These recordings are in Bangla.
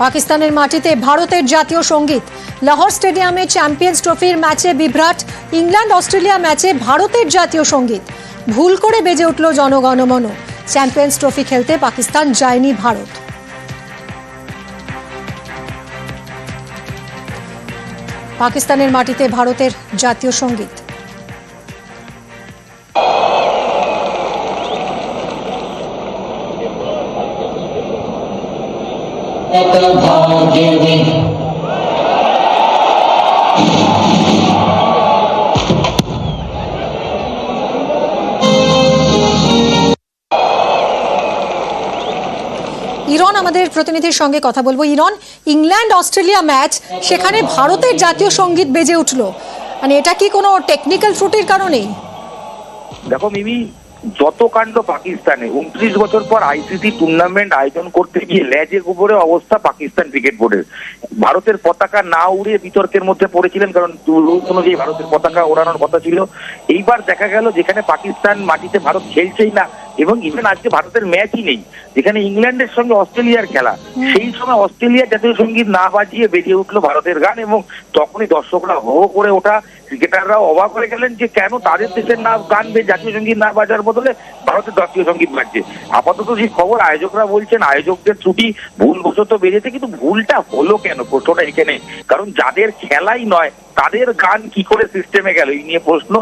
পাকিস্তানের মাটিতে ভারতের জাতীয় সঙ্গীত। লাহোর স্টেডিয়ামে চ্যাম্পিয়ন্স ট্রফির ম্যাচে বিভ্রাট। ইংল্যান্ড অস্ট্রেলিয়া ম্যাচে ভারতের জাতীয় সঙ্গীত ভুল করে বেজে উঠল জনগণমন। চ্যাম্পিয়ন্স ট্রফি খেলতে পাকিস্তান যায়নি ভারত। পাকিস্তানের মাটিতে ভারতের জাতীয় সঙ্গীত। ইরন আমাদের প্রতিনিধির সঙ্গে কথা বলবো। ইরন, ইংল্যান্ড অস্ট্রেলিয়া ম্যাচ, সেখানে ভারতের জাতীয় সঙ্গীত বেজে উঠলো, মানে এটা কি কোনো টেকনিক্যাল ত্রুটির কারণে? দেখো মিমি, যত কাণ্ড পাকিস্তানে 29 বছর পর আইসিসি টুর্নামেন্ট আয়োজন করতে গিয়ে লেজের উপরে অবস্থা পাকিস্তান ক্রিকেট বোর্ডের। ভারতের পতাকা না উড়ে বিতর্কের মধ্যে পড়েছিলেন, কারণ রুলস অনুযায়ী ভারতের পতাকা ওড়ানোর কথা ছিল। এইবার দেখা গেল যেখানে পাকিস্তান মাটিতে ভারত খেলছেই না, এবং ইভেন আজকে ভারতের ম্যাচই নেই, যেখানে ইংল্যান্ডের সঙ্গে অস্ট্রেলিয়ার খেলা, সেই সময় অস্ট্রেলিয়ার জাতীয় সঙ্গীত না বাজিয়ে বেরিয়ে উঠলো ভারতের গান, এবং তখনই দর্শকরা হো করে ওঠা, ক্রিকেটাররাও অবাক হয়ে গেলেন যে কেন তাদের দেশের না গান জাতীয় সঙ্গীত না বাজার বদলে ভারতের জাতীয় সঙ্গীত বাজছে। আপাতত যে খবর, আয়োজকরা বলছেন আয়োজকদের ত্রুটি, ভুলবশত বেরিয়েছে, কিন্তু ভুলটা হলো কেন, প্রশ্নটা এখানে। কারণ যাদের খেলাই নয় তাদের গান কি করে সিস্টেমে গেল, এই নিয়ে প্রশ্ন,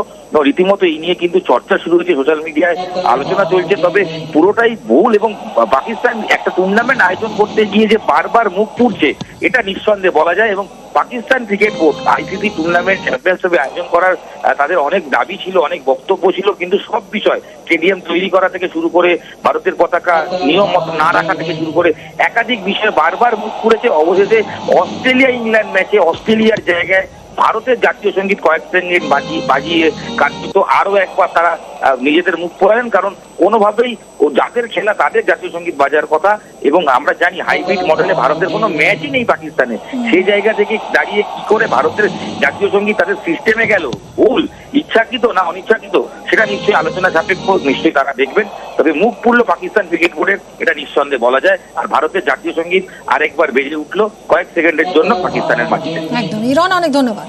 রীতিমতো এই নিয়ে কিন্তু চর্চা শুরু হয়েছে, সোশ্যাল মিডিয়ায় আলোচনা চলছে। তবে পুরোটাই ভুল, এবং পাকিস্তান একটা টুর্নামেন্ট আয়োজন করতে গিয়ে যে বারবার মুখ পুড়ছে, এটা নিঃসন্দেহে বলা যায়। এবং Pakistan cricket board ICC tournament champions trophy আয়োজন করার তাদের অনেক দাবি ছিল, অনেক বক্তব্য ছিল, কিন্তু সব বিষয়, স্টেডিয়াম তৈরি করা থেকে শুরু করে ভারতের পতাকা নিয়ম মতো না রাখা থেকে শুরু করে একাধিক বিষয়ে বারবার মুখ পুড়েছে। অবশেষে অস্ট্রেলিয়া ইংল্যান্ড ম্যাচে অস্ট্রেলিয়ার জায়গায় ভারতের জাতীয় সঙ্গীত কয়েক সেকেন্ড বাজিয়ে কার্যত আরো একবার তারা নিজেদের মুখ পড়ালেন, কারণ কোনোভাবেই যাদের খেলা তাদের জাতীয় সঙ্গীত বাজার কথা। এবং আমরা জানি হাইব্রিড মডেলে ভারতের কোনো ম্যাচই নেই পাকিস্তানে, সেই জায়গা থেকে দাঁড়িয়ে কি করে ভারতের জাতীয় সঙ্গীত তাদের সিস্টেমে গেল, ভুল ইচ্ছাকৃত না অনিচ্ছাকৃত সেটা নিশ্চয়ই আলোচনা সাপেক্ষ, নিশ্চয়ই তারা দেখবেন। তবে মুখ পুড়লো পাকিস্তান ক্রিকেট বোর্ডের, এটা নিঃসন্দেহে বলা যায়। আর ভারতের জাতীয় সঙ্গীত আরেকবার বেজে উঠলো কয়েক সেকেন্ডের জন্য পাকিস্তানের মাটিতে। একদম। ইরন, অনেক ধন্যবাদ।